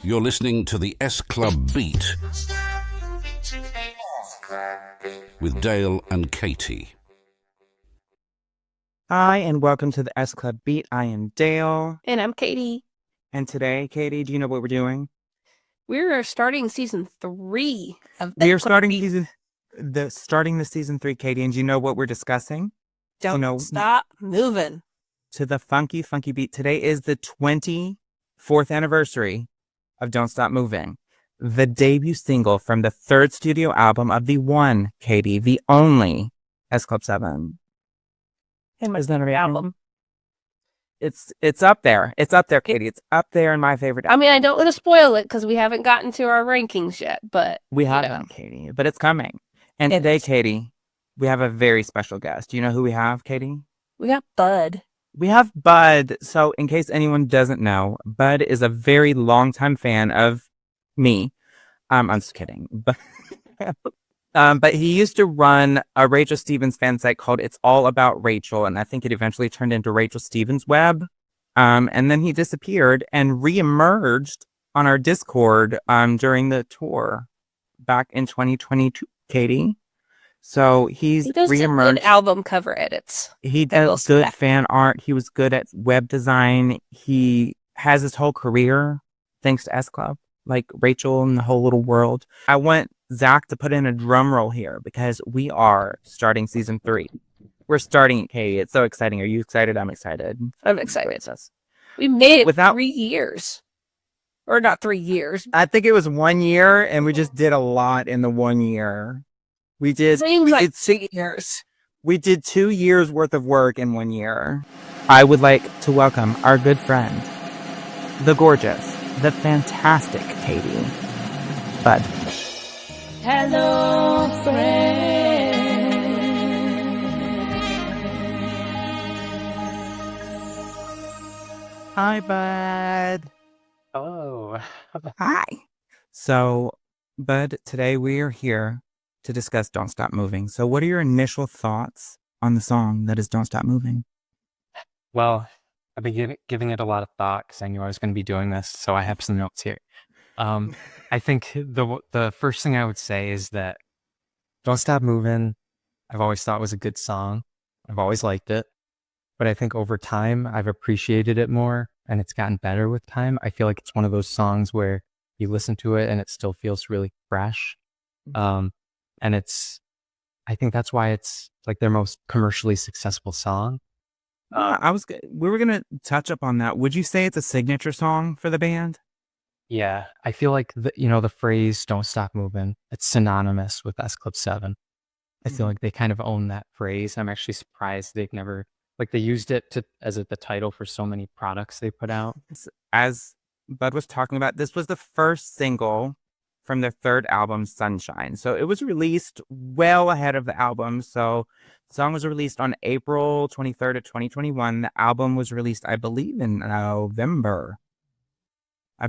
You're listening to the SClubBeat with Dale and Katey. Hi, and welcome to the SClubBeat. I am Dale. And I'm Katey. And today, Katey, do you know what we're doing? We're starting season 3 of We are starting the season 3, Katey, and do you know what we're discussing? Don't Stop Movin'. To the funky beat. Today is the 24th anniversary of Don't Stop Movin', the debut single from the third studio album of the one, Katey, the only SClub7. And was that album? It's up there. It's up there, Katey. It's up there in my favorite album. I mean, I don't want to spoil it because we haven't gotten to our rankings yet, but we haven't, Katey, but it's coming. And today, Katey, we have a very special guest. Do you know who we have, Katey? We got Bud. We have Bud. So in case anyone doesn't know, Bud is a very longtime fan of me. I'm just kidding. But he used to run a Rachel Stevens fan site called It's All About Rachel. And I think it eventually turned into Rachel Stevens Web. And then he disappeared and reemerged on our Discord during the tour back in 2022, Katey. So he does reemerged. Good album cover edits. He does good fan art. He was good at web design. He has his whole career thanks to S-Club, like Rachel and the whole little world. I want Zach to put in a drum roll here because we are starting season 3. We're starting it, Katey. It's so exciting. Are you excited? I'm excited. I'm excited. We made it without 3 years. Or not 3 years. I think it was 1 year, and we just did a lot in the 1 year. We did. Seems like 2 years. We did 2 years worth of work in 1 year. I would like to welcome our good friend, the gorgeous, the fantastic Katey. Bud. Hello, friend. Hi, Bud. Hello. Hi. So, Bud, today we are here to discuss Don't Stop Moving. So what are your initial thoughts on the song that is Don't Stop Moving? Well, I've been giving it a lot of thought because I knew I was going to be doing this, so I have some notes here. I think the first thing I would say is that Don't Stop Movin', I've always thought was a good song. I've always liked it. But I think over time, I've appreciated it more, and it's gotten better with time. I feel like it's one of those songs where you listen to it and it still feels really fresh. And I think that's why it's like their most commercially successful song. We were going to touch up on that. Would you say it's a signature song for the band? Yeah, I feel like the phrase "Don't Stop Movin'" it's synonymous with SClub7. I feel like they kind of own that phrase. I'm actually surprised they've never they used it as the title for so many products they put out. As Bud was talking about, this was the first single from their third album, Sunshine. So it was released well ahead of the album. So the song was released on April 23rd of 2021. The album was released, I believe, in November. So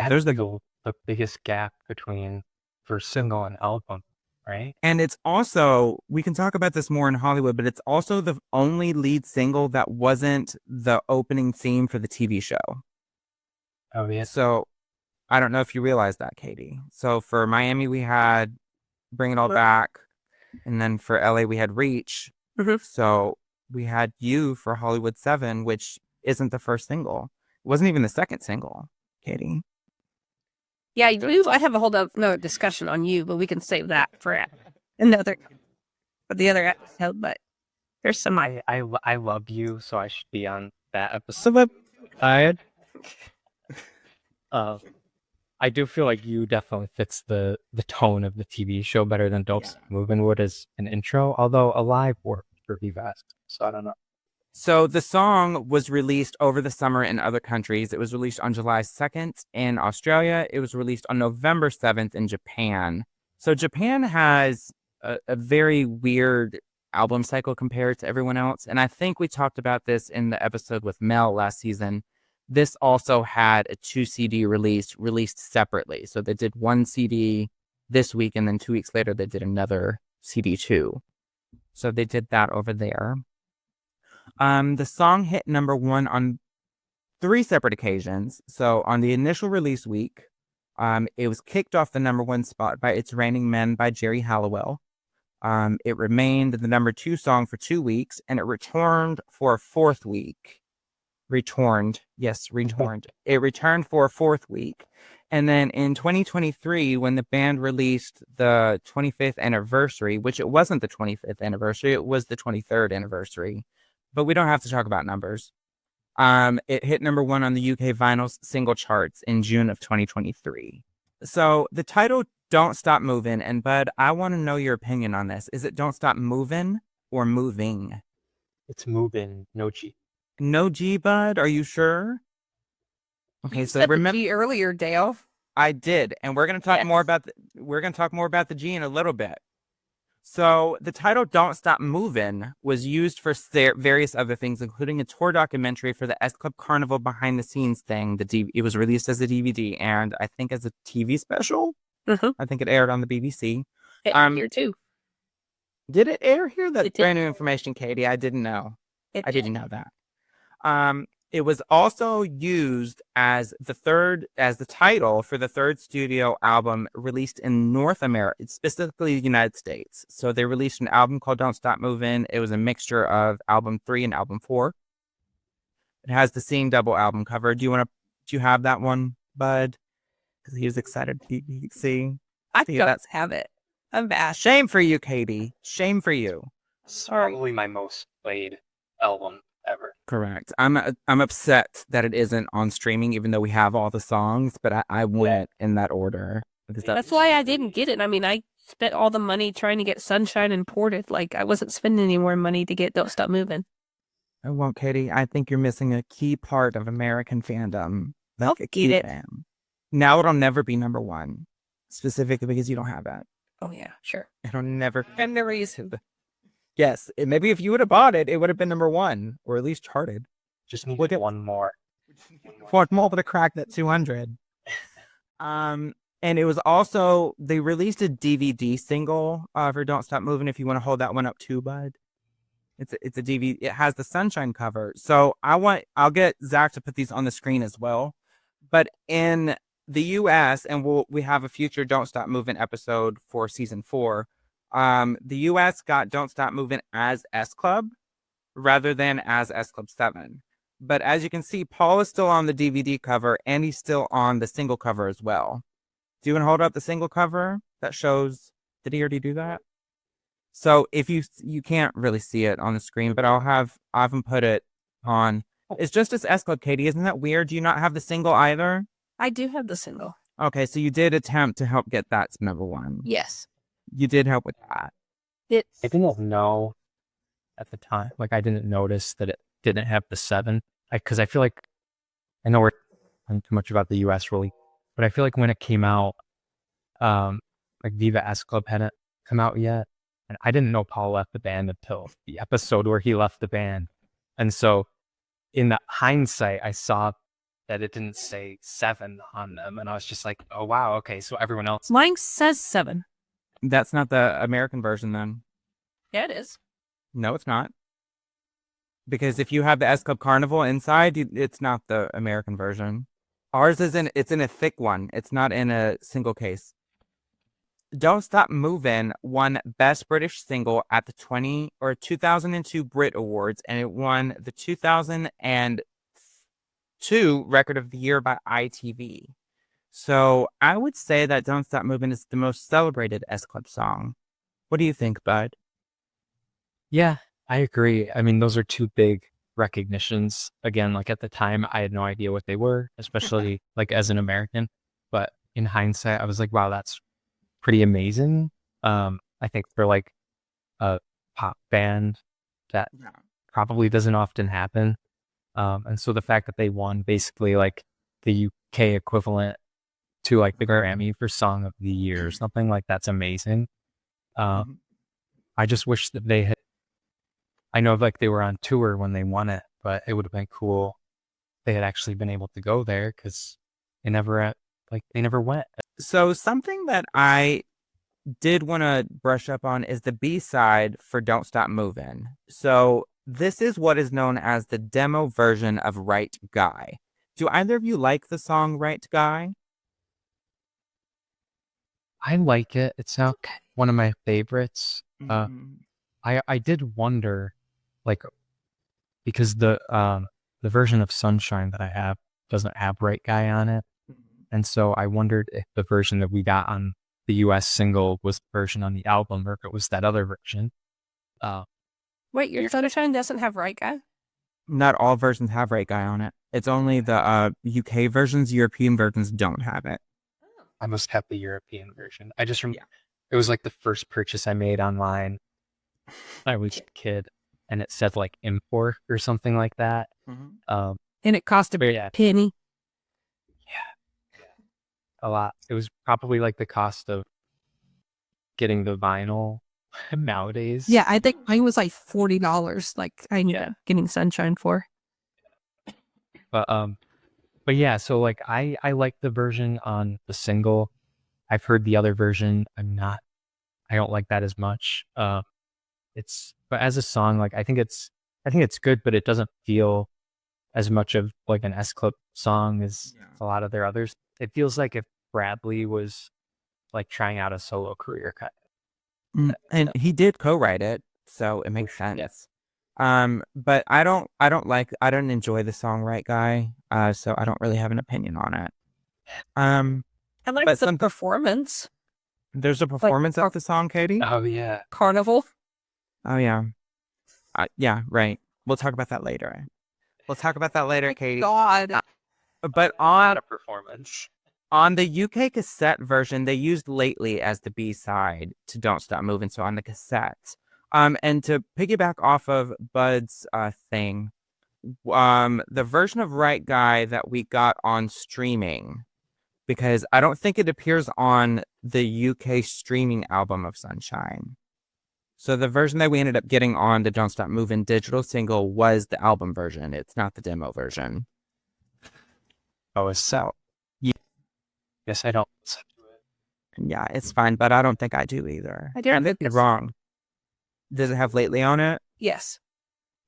there's the biggest gap between first single and album, right? And it's also, we can talk about this more in Hollywood, but it's also the only lead single that wasn't the opening theme for the TV show. Oh, yeah. So I don't know if you realize that, Katey. So for Miami, we had Bring It All Back. And then for LA, we had Reach. Mm-hmm. So we had You for Hollywood 7, which isn't the first single. It wasn't even the second single, Katey. Yeah, I have a whole other discussion on You, but we can save that for the other episode. But there's some... I love You, so I should be on that episode. I do feel like You definitely fits the tone of the TV show better than Don't Stop Movin' would as an intro, although a live work pretty vast, so I don't know. So the song was released over the summer in other countries. It was released on July 2nd in Australia. It was released on November 7th in Japan. So Japan has a very weird album cycle compared to everyone else, and I think we talked about this in the episode with Mel last season. This also had a 2 CD released separately. So they did 1 CD this week, and then 2 weeks later, they did another CD 2. So they did that over there. The song hit #1 on three separate occasions. So on the initial release week, it was kicked off the number one spot by It's Raining Men by Jerry Halliwell. It remained the number 2 song for 2 weeks, and it returned for a fourth week. Returned. It returned for a fourth week. And then in 2023, when the band released the 25th anniversary, which it wasn't the 25th anniversary, it was the 23rd anniversary. But we don't have to talk about numbers. It hit number 1 on the UK vinyl single charts in June of 2023. So the title Don't Stop Movin', and Bud, I want to know your opinion on this. Is it Don't Stop Movin' or Moving? It's moving, no G. No G, Bud? Are you sure? Okay, so Said the remember G earlier, Dale. I did, and we're going to talk more about the G in a little bit. So the title Don't Stop Movin' was used for various other things, including a tour documentary for the S Club Carnival behind the scenes thing. It was released as a DVD and I think as a TV special. Mm-hmm. I think it aired on the BBC. Here too. Did it air here? That's It did. brand new information, Katey. I didn't know. I didn't know that. It was also used as the title for the third studio album released in North America, specifically the United States. So they released an album called Don't Stop Movin'. It was a mixture of album 3 and album 4. It has the Seeing Double album cover. Do you have that one, Bud? Because he was excited to see. I don't have it. I'm bad. Shame for you, Katey. Shame for you. Sorry. Probably my most played album ever. Correct. I'm upset that it isn't on streaming, even though we have all the songs. But I went in that order. That's why I didn't get it. I mean, I spent all the money trying to get Sunshine imported. Like, I wasn't spending any more money to get Don't Stop Movin'. Oh, well, Katey, I think you're missing a key part of American fandom. I'll get it. Now it'll never be number 1, specifically because you don't have that. Oh, yeah, sure. It'll never. And the reason. Yes, maybe if you would have bought it, it would have been number 1, or at least charted. Just need Look at- one more. One more to crack that 200. And it was also, they released a DVD single for Don't Stop Movin', if you want to hold that one up too, Bud. It's a DVD. It has the Sunshine cover. So I'll get Zach to put these on the screen as well. But in the US, and we have a future Don't Stop Movin' episode for season 4. The US got Don't Stop Movin' as S Club rather than as S Club 7. But as you can see, Paul is still on the DVD cover and he's still on the single cover as well. Do you want to hold up the single cover that shows? Did he already do that? So if you can't really see it on the screen, but I'll have him put it on. It's just as S Club, Katey. Isn't that weird? Do you not have the single either? I do have the single. Okay, so you did attempt to help get that to number 1. Yes. You did help with that. It. I didn't know at the time. Like, I didn't notice that it didn't have the 7. Because I feel like, I know we're talking too much about the US really, but I feel like when it came out, like Viva S Club hadn't come out yet. And I didn't know Paul left the band until the episode where he left the band. And so in the hindsight, I saw that it didn't say 7 on them. And I was just like, oh, wow. Okay. So everyone else. Mine says 7. That's not the American version then. Yeah, it is. No, it's not. Because if you have the S Club Carnival inside, it's not the American version. Ours it's in a thick one. It's not in a single case. Don't Stop Movin' won Best British Single at the 2002 Brit Awards, and it won the 2002 Record of the Year by ITV. So I would say that Don't Stop Movin' is the most celebrated S Club song. What do you think, Bud? Yeah, I agree. I mean, those are 2 big recognitions. Again, like at the time, I had no idea what they were, especially like as an American. But in hindsight, I was like, wow, that's pretty amazing. I think for like a pop band, that probably doesn't often happen. And so the fact that they won basically like the UK equivalent to like the Grammy for Song of the Year or something, like that's amazing. I just wish that they had, I know like they were on tour when they won it, but it would have been cool if they had actually been able to go there, because they never went. So something that I did want to brush up on is the B-side for Don't Stop Movin'. So this is what is known as the demo version of Right Guy. Do either of you like the song Right Guy? I like it. It's not one of my favorites. Mhm. I did wonder, like, because the version of Sunshine that I have doesn't have Right Guy on it. And so I wondered if the version that we got on the US single was the version on the album or if it was that other version. Wait, your Sunshine doesn't have Right Guy? Not all versions have Right Guy on it. It's only the UK versions. European versions don't have it. I must have the European version. I just remember Yeah. it was like the first purchase I made online. I was a kid and it said like import or something like that. And it cost But yeah, penny. a lot. It was probably like the cost of getting the vinyl nowadays. Yeah, I think mine was like $40. Like I ended up getting Sunshine for. But yeah, so like I like the version on the single. I've heard the other version. I don't like that as much. But as a song, like I think it's good, but it doesn't feel as much of like an S Club song as a lot of their others. It feels like if Bradley was like trying out a solo career kind of. And he did co-write it, so it makes sense. Yes. But I don't enjoy the song Right Guy, so I don't really have an opinion on it. I like But the performance. There's a performance of the song, Katey? Oh yeah. Carnival. Oh yeah. Yeah, right. We'll talk about that later. Katey. God. But on A performance. On the UK cassette version, they used Lately as the B-side to Don't Stop Movin', so on the cassettes. And to piggyback off of Bud's thing, the version of Right Guy that we got on streaming, because I don't think it appears on the UK streaming album of Sunshine. So the version that we ended up getting on the Don't Stop Movin' digital single was the album version. It's not the demo version. Oh, it's so. Yes, I don't listen to it. Yeah, it's fine, but I don't think I do either. I didn't think it's wrong. Does it have Lately on it? Yes.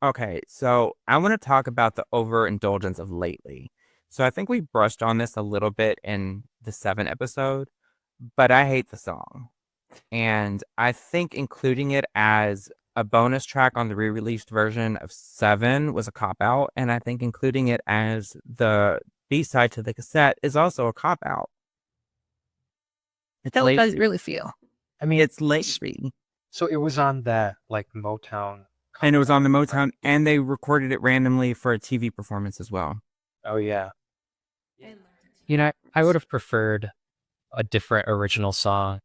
Okay, so I want to talk about the overindulgence of Lately. So I think we brushed on this a little bit in the 7 episode, but I hate the song. And I think including it as a bonus track on the re-released version of 7 was a cop-out, and I think including it as the B-side to the cassette is also a cop-out. How does it really feel? I mean, it's Lately. So it was on that like Motown. And it was on the Motown, and they recorded it randomly for a TV performance as well. Oh yeah. You know, I would have preferred a different original song.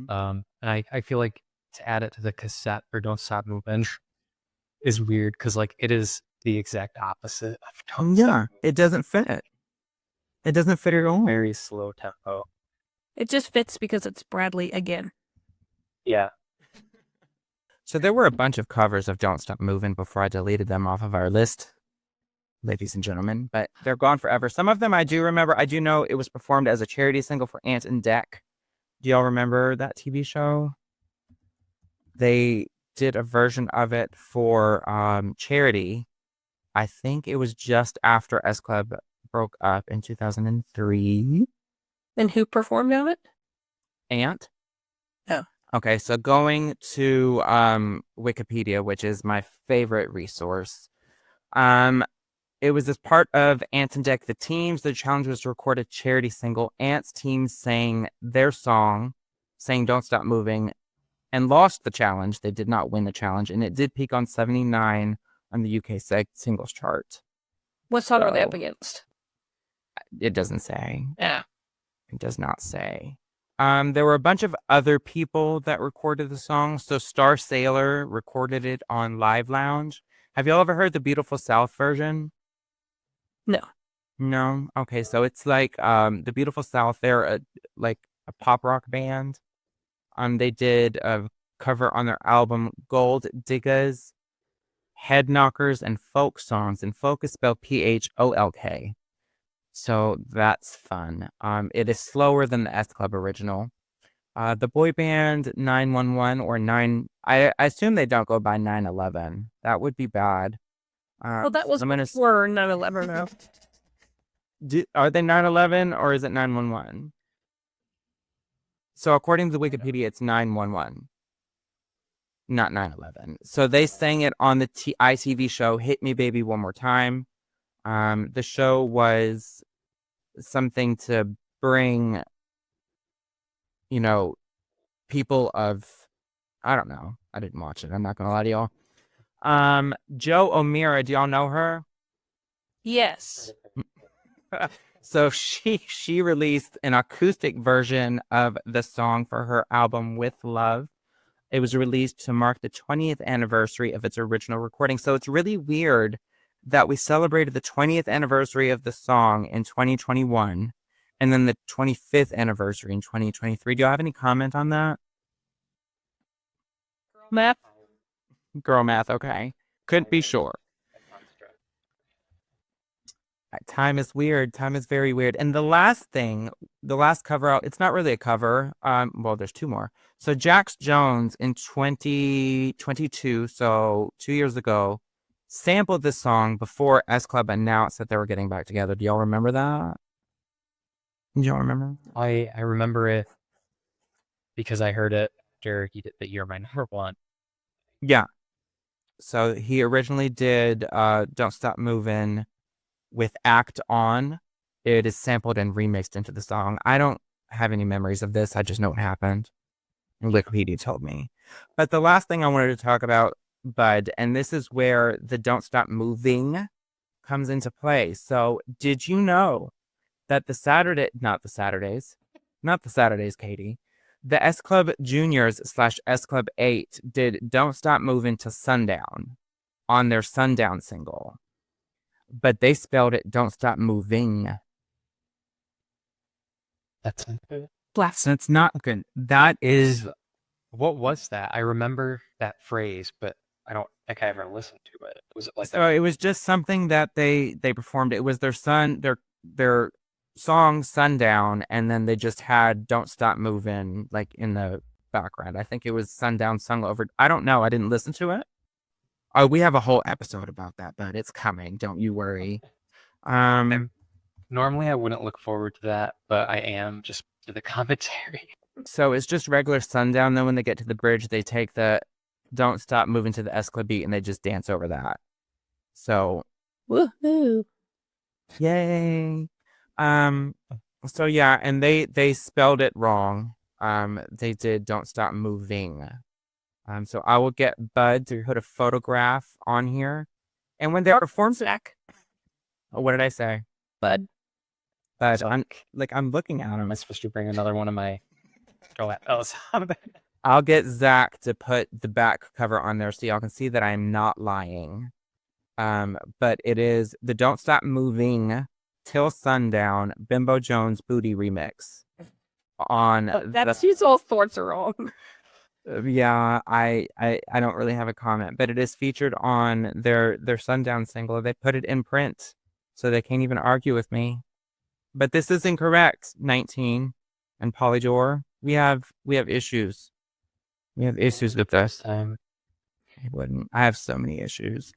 And I feel like to add it to the cassette for Don't Stop Movin' is weird because like it is the exact opposite of Don't Stop. It doesn't fit. It doesn't fit at all. Very slow tempo. It just fits because it's Bradley again. Yeah. So there were a bunch of covers of Don't Stop Movin' before I deleted them off of our list, ladies and gentlemen, but they're gone forever. Some of them I do remember. I do know it was performed as a charity single for Ant and Dec. Do y'all remember that TV show? They did a version of it for charity. I think it was just after S Club broke up in 2003. And who performed on it? Ant. Oh. Okay, so going to Wikipedia, which is my favorite resource. It was as part of Ant and Dec the Teams. The challenge was to record a charity single. Ant's team sang their song, saying Don't Stop Moving, and lost the challenge. They did not win the challenge, and it did peak on 79 on the UK singles chart. What song are they up against? It doesn't say. Yeah. It does not say. There were a bunch of other people that recorded the song. So Star Sailor recorded it on Live Lounge. Have y'all ever heard the Beautiful South version? No. No? Okay, so it's like the Beautiful South. They're like a pop rock band. They did a cover on their album Gold Diggas, Head Knockers, and Folk Songs. And folk is spelled PHOLK. So that's fun. It is slower than the S Club original. The boy band 911 or 9, I assume they don't go by 911. That would be bad. Well, that was I'm gonna before 9/11 though. Are they 911 or is it 911? So according to the Wikipedia, it's 911, not 911. So they sang it on the ITV show Hit Me Baby One More Time. The show was something to bring, people of, I don't know. I didn't watch it. I'm not gonna lie to y'all. Joe O'Meara, do y'all know her? Yes. So she released an acoustic version of the song for her album With Love. It was released to mark the 20th anniversary of its original recording. So it's really weird that we celebrated the 20th anniversary of the song in 2021 and then the 25th anniversary in 2023. Do you have any comment on that? Map. Girl math, okay. Couldn't be sure. Time is weird. Time is very weird. And the last cover out, it's not really a cover. Well, there's two more. So Jax Jones in 2022, so 2 years ago, sampled this song before S Club announced that they were getting back together. Do y'all remember that? Do y'all remember? I remember it because I heard it after he did the You're My Number One. Yeah. So he originally did Don't Stop Movin' with Act On. It is sampled and remixed into the song. I don't have any memories of this. I just know what happened. Wikipedia told me. But the last thing I wanted to talk about, Bud, and this is where the Don't Stop Moving comes into play. So did you know that not the Saturdays, Katey, the S Club Juniors / S Club 8 did Don't Stop Moving to Sundown on their Sundown single. But they spelled it Don't Stop Moving. That's not good. That's not good. That is... What was that? I remember that phrase, but I don't think I ever listened to it. Was it like... So it was just something that they performed. It was their song Sundown, and then they just had Don't Stop Moving like in the background. I think it was Sundown sung over. I don't know. I didn't listen to it. Oh, we have a whole episode about that, but it's coming. Don't you worry. Normally I wouldn't look forward to that, but I am just for the commentary. So it's just regular Sundown. Then when they get to the bridge, they take the Don't Stop Moving to the SClubBeat and they just dance over that. So, woohoo! Yay! So yeah, and they spelled it wrong. They did Don't Stop Moving. So I will get Bud to put a photograph on here. And when they perform back, what did I say? Bud. Bud, I'm looking at him. Am I supposed to bring another one of my... I'll get Zach to put the back cover on there so y'all can see that I'm not lying. But it is the Don't Stop Moving Till Sundown Bimbo Jones Booty remix. She's all sorts are wrong. Yeah, I don't really have a comment, but it is featured on their Sundown single. They put it in print, so they can't even argue with me. But this is incorrect. 19 and Polydor. We have issues. We have issues with this. I have so many issues.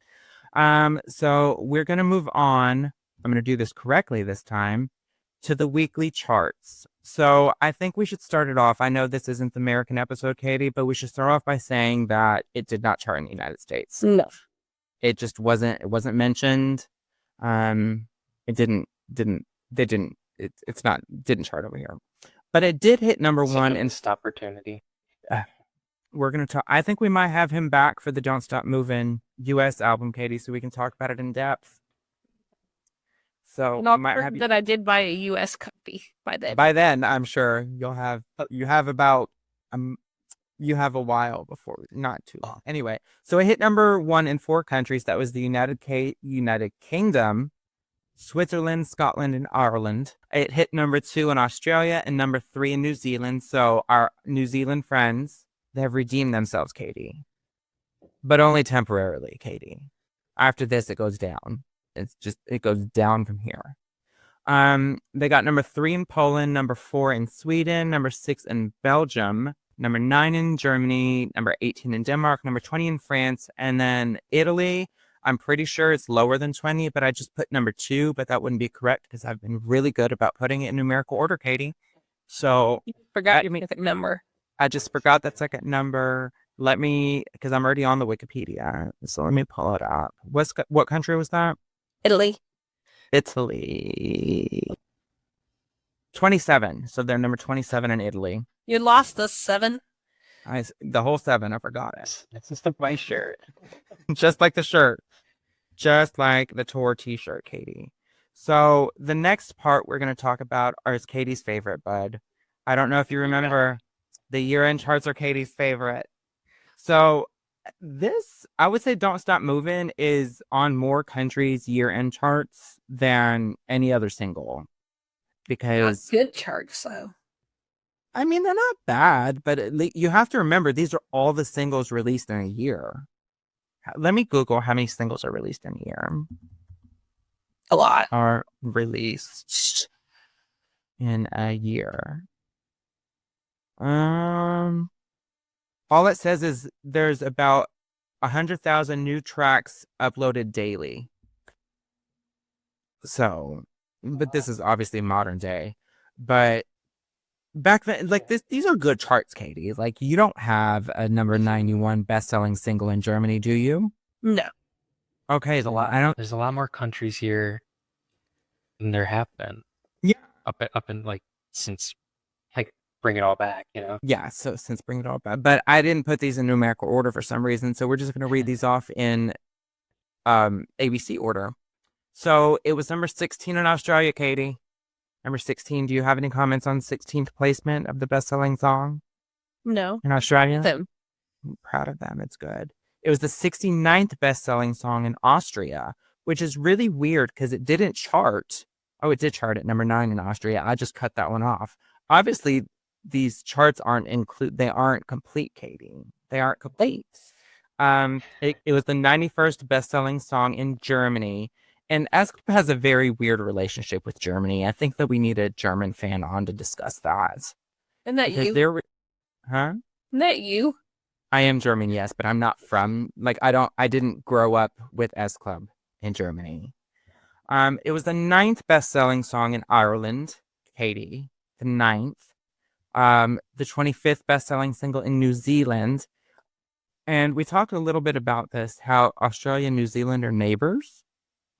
So we're gonna move on. I'm gonna do this correctly this time to the weekly charts. So I think we should start it off. I know this isn't the American episode, Katey, but we should start off by saying that it did not chart in the United States. No. It just wasn't. It wasn't mentioned. It didn't chart over here. But it did hit number one in missed opportunity. We're gonna talk. I think we might have him back for the Don't Stop Movin' US album, Katey, so we can talk about it in depth. So that I did buy a US copy by then. By then, I'm sure you have about you have a while before, not too long. Anyway, so it hit number one in 4 countries. That was the United Kingdom, Switzerland, Scotland, and Ireland. It hit number 2 in Australia and number 3 in New Zealand. So our New Zealand friends, they have redeemed themselves, Katey, but only temporarily, Katey. After this, it goes down. It goes down from here. They got number 3 in Poland, number 4 in Sweden, number 6 in Belgium, number 9 in Germany, number 18 in Denmark, number 20 in France, and then Italy. I'm pretty sure it's lower than 20, but I just put number 2, but that wouldn't be correct because I've been really good about putting it in numerical order, Katey. So Forgot your second number. I just forgot that second number. Let me, because I'm already on the Wikipedia. So let me pull it up. What country was that? Italy. Italy. 27. So they're number 27 in Italy. You lost the 7. The whole 7, I forgot it. That's just like my shirt. Just like the shirt. Just like the tour t-shirt, Katey. So the next part we're going to talk about is Katey's favorite, bud. I don't know if you remember, the year-end charts are Katey's favorite. So this, I would say Don't Stop Movin' is on more countries' year-end charts than any other single. Because good charts, though. I mean, they're not bad, but you have to remember, these are all the singles released in a year. Let me Google how many singles are released in a year. A lot. Are released in a year. All it says is there's about 100,000 new tracks uploaded daily. So, but this is obviously modern day. But back then, like these are good charts, Katey. Like you don't have a number 91 best-selling single in Germany, do you? No. Okay, There's a lot. There's a lot more countries here than there have been. Yeah. Up in like since like Bring It All Back, you know. Yeah. So since Bring It All Back, but I didn't put these in numerical order for some reason, so we're just gonna read these off in ABC order. So it was number 16 in Australia, Katey. Number 16. Do you have any comments on 16th placement of the best-selling song? No. In Australia? Them. I'm proud of them. It's good. It was the 69th best-selling song in Austria, which is really weird because it didn't chart. Oh, it did chart at number 9 in Austria. I just cut that one off. Obviously, these charts they aren't complete, Katey. They aren't complete. It was the 91st best-selling song in Germany. And S3EP has a very weird relationship with Germany. I think that we need a German fan on to discuss that. Isn't that Because you? Huh? Isn't that you? I am German, yes, but I'm not from, like, I didn't grow up with S3EP in Germany. It was the 9th best-selling song in Ireland, Katey. The 9th. The 25th best-selling single in New Zealand. And we talked a little bit about this, how Australia and New Zealand are neighbors.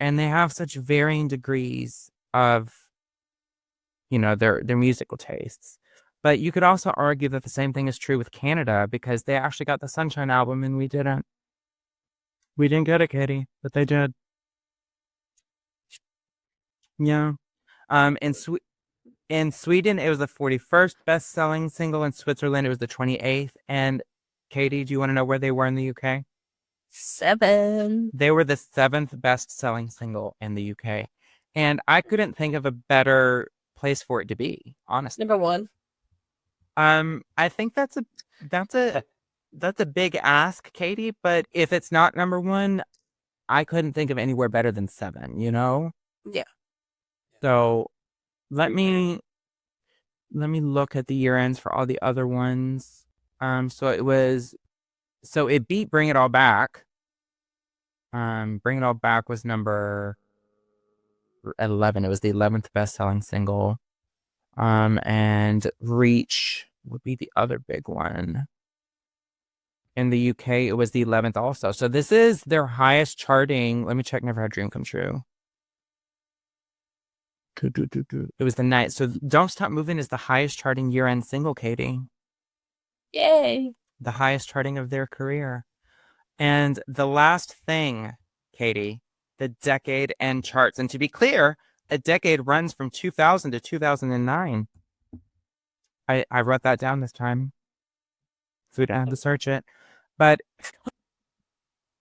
And they have such varying degrees of, their musical tastes. But you could also argue that the same thing is true with Canada because they actually got the Sunshine album and we didn't. We didn't get it, Katey, but they did. Yeah. In Sweden, it was the 41st best-selling single. In Switzerland, it was the 28th. And Katey, do you want to know where they were in the UK? 7. They were the 7th best-selling single in the UK. And I couldn't think of a better place for it to be, honestly. Number 1. I think that's a big ask, Katey, but if it's not number 1, I couldn't think of anywhere better than 7, Yeah. So let me look at the year ends for all the other ones. So it beat Bring It All Back. Bring It All Back was number 11. It was the 11th best-selling single. And Reach would be the other big one. In the UK, it was the 11th also. So this is their highest charting. Let me check Never Had a Dream Come True. It was the 9th. So Don't Stop Movin' is the highest charting year-end single, Katey. Yay. The highest charting of their career. And the last thing, Katey, the decade end charts. And to be clear, a decade runs from 2000 to 2009. I wrote that down this time. So we didn't have to search it. But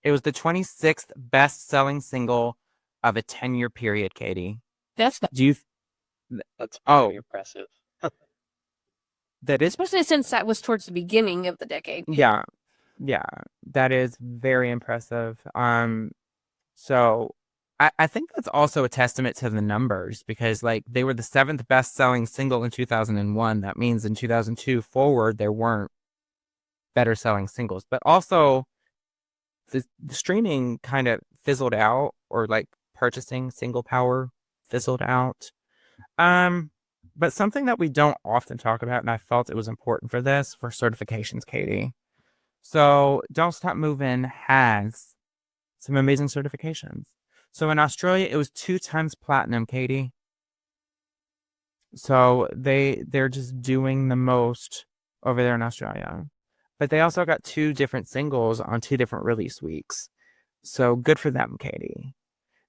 it was the 26th best-selling single of a 10-year period, Katey. That's not. That's very impressive. That is, Especially since that was towards the beginning of the decade. yeah, that is very impressive. So I think that's also a testament to the numbers because like they were the 7th best-selling single in 2001. That means in 2002 forward there weren't better selling singles, but also the streaming kind of fizzled out, or like purchasing single power fizzled out. But something that we don't often talk about, and I felt it was important for this, for certifications, Katey. So Don't Stop Movin' has some amazing certifications. So in Australia, it was 2 times platinum, Katey. So they're just doing the most over there in Australia. But they also got 2 different singles on 2 different release weeks. So good for them, Katey.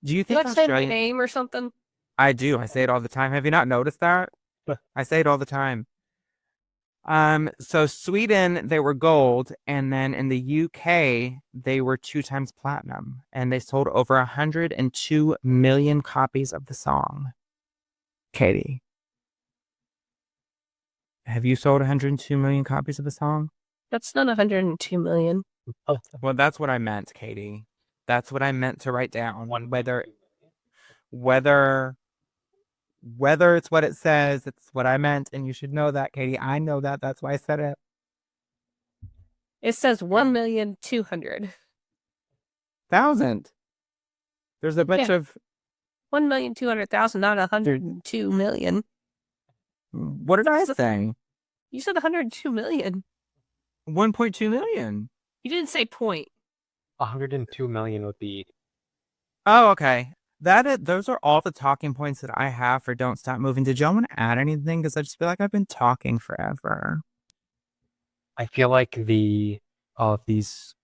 Do you You think like say my Australia... name or something? I do. I say it all the time. Have you not noticed that? I say it all the time. So Sweden, they were gold, and then in the UK, they were 2 times platinum, and they sold over 102 million copies of the song. Katey, have you sold 102 million copies of the song? That's not 102 million. Well, that's what I meant, Katey. That's what I meant to write down. Whether it's what it says, it's what I meant, and you should know that, Katey. I know that. That's why I said it. It says 1,200,000. There's a bunch of... 1,200,000, not 102 million. What did I say? You said 102 million. 1.2 million. You didn't say point. 102 million would be... Oh, okay. Those are all the talking points that I have for Don't Stop Moving. Did y'all want to add anything? Because I just feel like I've been talking forever. I feel like all of these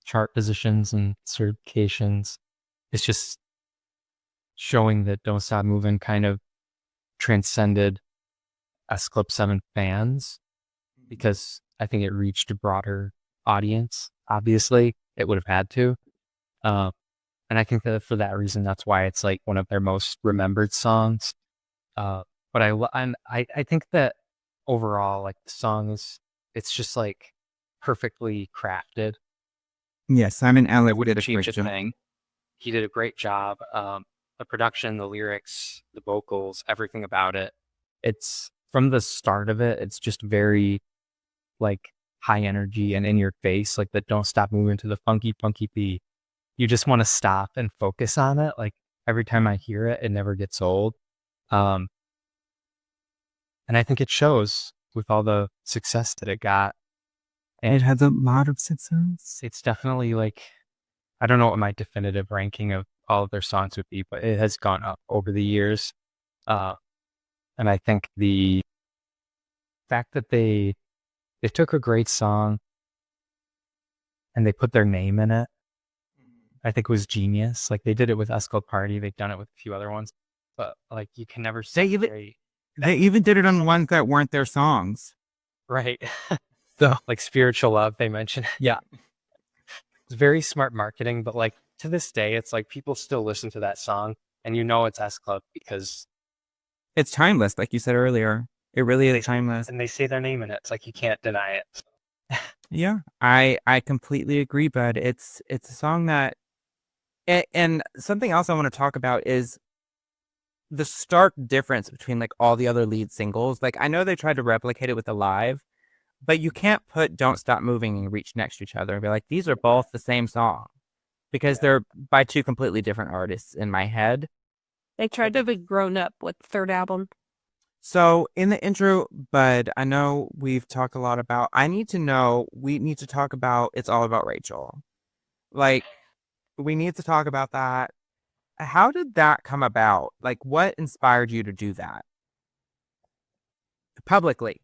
chart positions and certifications is just showing that Don't Stop Moving kind of transcended SClub7 fans, because I think it reached a broader audience. Obviously, it would have had to. And I think that for that reason, that's why it's like one of their most remembered songs. But I think that overall, like the song it's just like perfectly crafted. Yes, Simon Elliott Wouldn't did a change great a job. thing. He did a great job. The production, the lyrics, the vocals, everything about it. It's from the start of it. It's just very like high energy and in your face, like the Don't Stop Moving to the funky beat. You just want to stop and focus on it. Like every time I hear it, it never gets old. And I think it shows with all the success that it got. And It has a lot of success. it's definitely like, I don't know what my definitive ranking of all of their songs would be, but it has gone up over the years. And I think the fact that they took a great song and they put their name in it, I think was genius. Like they did it with S-Club Party. They've done it with a few other ones, but like you can never say They even did it on ones that weren't their songs. right. So like Spiritual Love, they mentioned. Yeah. It's very smart marketing, but like to this day, it's like people still listen to that song and you know it's S-Club because It's timeless, like you said earlier. It really is timeless. and they say their name in it. It's like you can't deny it. Yeah, I completely agree, bud. It's a song that, and something else I want to talk about is the stark difference between like all the other lead singles. Like I know they tried to replicate it with the live, but you can't put Don't Stop Moving and Reach next to each other and be like, these are both the same song, because they're by 2 completely different artists in my head. They tried to be grown up with the 3rd album. So in the intro, bud, I know we've talked a lot about, we need to talk about It's All About Rachel. Like, we need to talk about that. How did that come about? Like, what inspired you to do that? Publicly.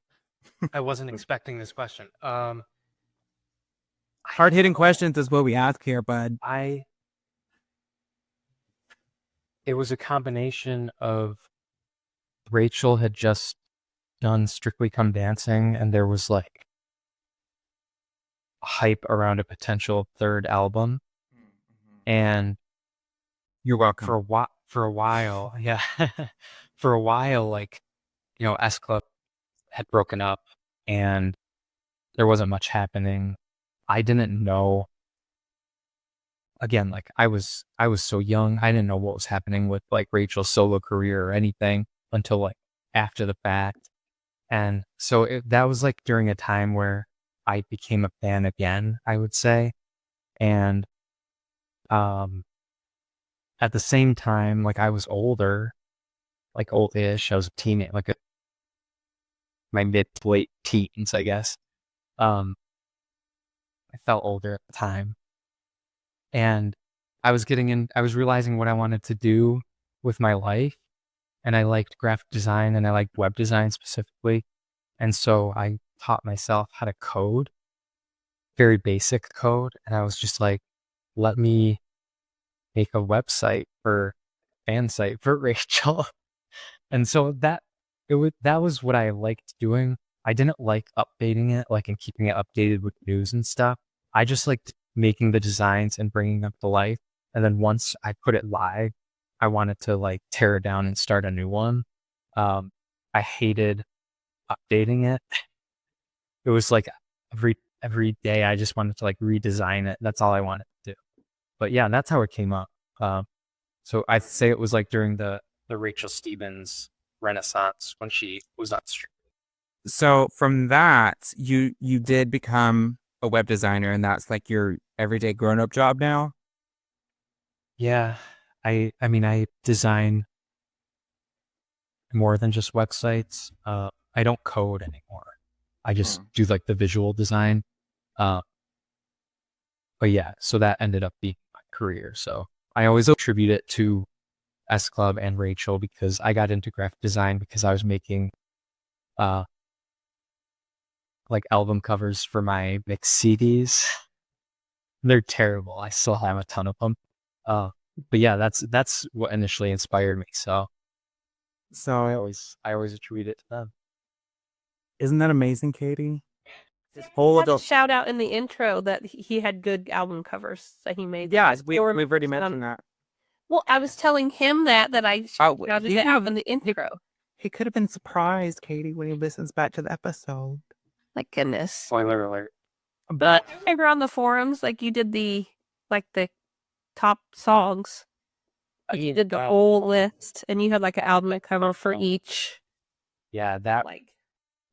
I wasn't expecting this question. Hard-hitting questions is what we ask here, bud. It was a combination of Rachel had just done Strictly Come Dancing, and there was like hype around a potential 3rd album. And You're welcome. for a while, yeah, for a while, like, you know, S-Club had broken up and there wasn't much happening. I didn't know. Again, like I was so young, I didn't know what was happening with like Rachel's solo career or anything until like after the fact. And so that was like during a time where I became a fan again, I would say. And at the same time, like I was older, like oldish. I was a teenager, like my mid to late teens, I guess. I felt older at the time, and I was realizing what I wanted to do with my life, and I liked graphic design and I liked web design specifically, and so I taught myself how to code, very basic code, and I was just like, let me make a website for fan site for Rachel. And so that was what I liked doing. I didn't like updating it, like, and keeping it updated with news and stuff. I just liked making the designs and bringing them to life. And then once I put it live, I wanted to like tear it down and start a new one. I hated updating it. It was like every day I just wanted to like redesign it. That's all I wanted to do. But yeah, that's how it came up. So I'd say it was like during the Rachel Stevens renaissance when she was on stream. So from that, you did become a web designer, and that's like your everyday grown-up job now? Yeah, I mean, I design more than just websites. I don't code anymore. I just do like the visual design. But yeah, so that ended up being my career. So I always attribute it to S Club and Rachel because I got into graphic design because I was making like album covers for my mix CDs. They're terrible. I still have a ton of them. But yeah, that's what initially inspired me. So I always attribute it to them. Isn't that amazing, Katey? Just whole had a adult- shout out in the intro that he had good album covers that he made. Yeah, They were we've already mixed on- mentioned that. Well, I was telling him that I shouted it out in the intro. He could have been surprised, Katey, when he listens back to the episode. Like, goodness. Spoiler alert. But I remember on the forums, like, you did the top songs. You did the whole list, and you had like an album cover for each. Yeah, that Like,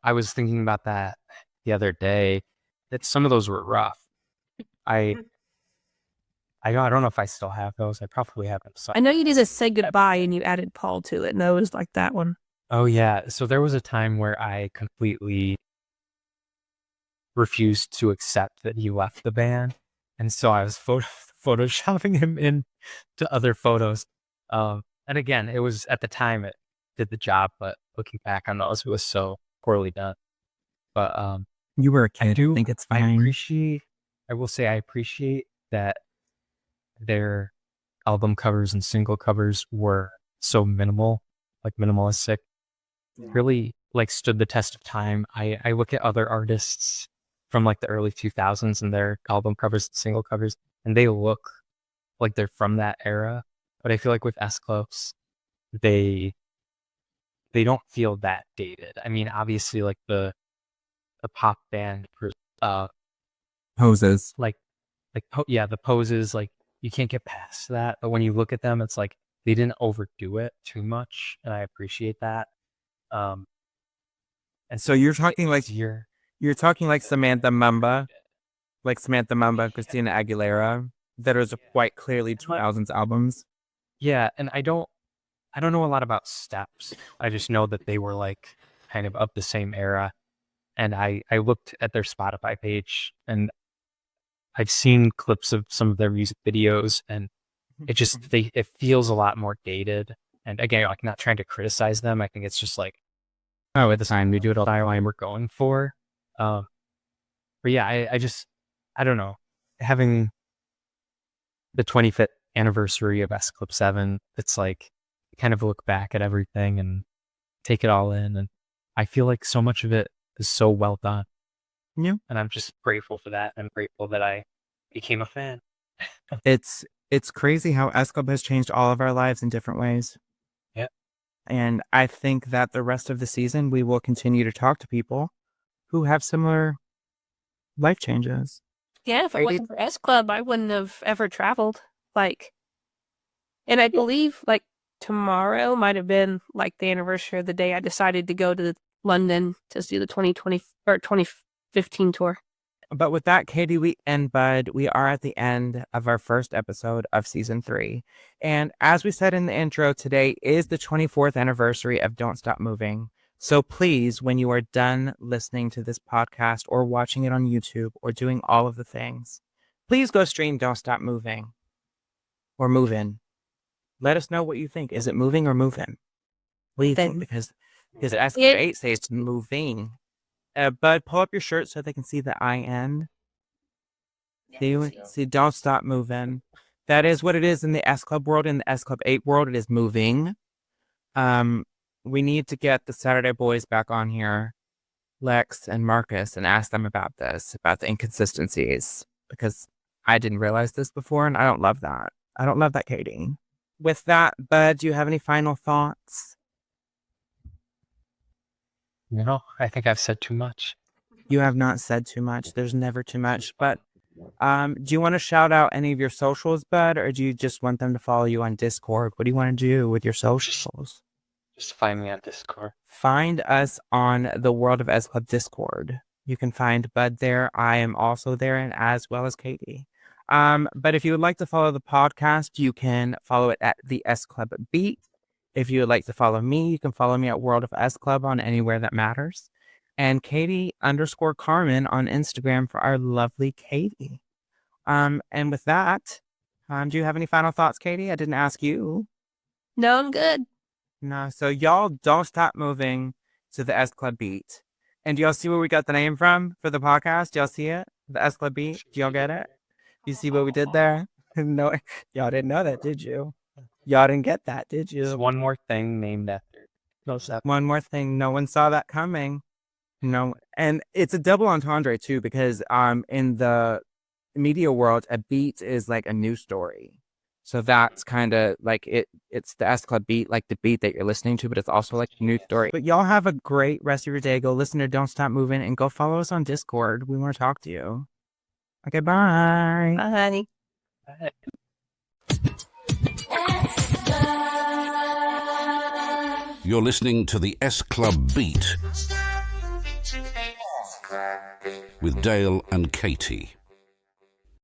I was thinking about that the other day. That some of those were rough. I don't know if I still have those. I probably have them. I know you did a Say Goodbye, and you added Paul to it, and that was like that one. Oh yeah. So there was a time where I completely refused to accept that he left the band, and so I was photoshopping him in to other photos. And again, it was at the time it did the job, but looking back on those, it was so poorly done. But You were a kid. I I think it's fine. I will say I appreciate that their album covers and single covers were so minimal, like minimalistic. Really like stood the test of time. I look at other artists from like the early 2000s and their album covers and single covers, and they look like they're from that era. But I feel like with S Clubs, they don't feel that dated. I mean, obviously, like the pop band, Poses. the poses, like you can't get past that. But when you look at them, it's like they didn't overdo it too much, and I appreciate that. And So you're talking like you're talking like Samantha Mumba, Christina Aguilera, that are quite clearly 2000s albums. yeah, and I don't know a lot about Steps. I just know that they were like kind of the same era. And I looked at their Spotify page, and I've seen clips of some of their music videos, and it just it feels a lot more dated. And again, like not trying to criticize them. I think it's just like, oh, at the time we do it all the time we're going for. But yeah, I don't know. Having the 25th anniversary of S Club 7, it's like kind of look back at everything and take it all in, and I feel like so much of it is so well done. Yeah. And I'm just grateful for that. I'm grateful that I became a fan. It's crazy how S Club has changed all of our lives in different ways. Yeah. And I think that the rest of the season we will continue to talk to people who have similar life changes. Yeah, if it wasn't for S Club, I wouldn't have ever traveled. Like, and I believe like tomorrow might have been like the anniversary of the day I decided to go to London to do the 2020 or 2015 tour. But with that, Katey and Bud, we are at the end of our first episode of season 3. And as we said in the intro, today is the 24th anniversary of Don't Stop Moving. So please, when you are done listening to this podcast or watching it on YouTube or doing all of the things, please go stream Don't Stop Moving or Movin'. Let us know what you think. Is it moving or moving? What do you think? Because S3EP1 says it's moving. Bud, pull up your shirt so they can see the IN. See, Don't Stop Moving. That is what it is in the S Club world. In the SClubBeat world, it is moving. We need to get the Saturday boys back on here, Lex and Marcus, and ask them about this, about the inconsistencies, because I didn't realize this before, and I don't love that. I don't love that, Katey. With that, Bud, do you have any final thoughts? No, I think I've said too much. You have not said too much. There's never too much. But do you want to shout out any of your socials, Bud, or do you just want them to follow you on Discord? What do you want to do with your socials? Just find me on Discord. Find us on the World of S Club Discord. You can find Bud there. I am also there, and as well as Katey. But if you would like to follow the podcast, you can follow it at the SClubBeat. If you would like to follow me, you can follow me at World of S Club on anywhere that matters. And Katey_Carmen on Instagram for our lovely Katey. And with that, do you have any final thoughts, Katey? I didn't ask you. No, I'm good. No, so y'all don't stop moving to the SClubBeat. And do y'all see where we got the name from for the podcast? Do y'all see it? The SClubBeat? Do y'all get it? You see what we did there? No, y'all didn't know that, did you? Y'all didn't get that, did you? Just one more thing named after. One more thing. No one saw that coming. No, and it's a double entendre too, because in the media world, a beat is like a news story. So that's kind of like it's the SClubBeat, like the beat that you're listening to, but it's also like a news story. But y'all have a great rest of your day. Go listen to Don't Stop Moving and go follow us on Discord. We want to talk to you. Okay, bye. Bye, honey. Bye. You're listening to the SClubBeat with Dale and Katey.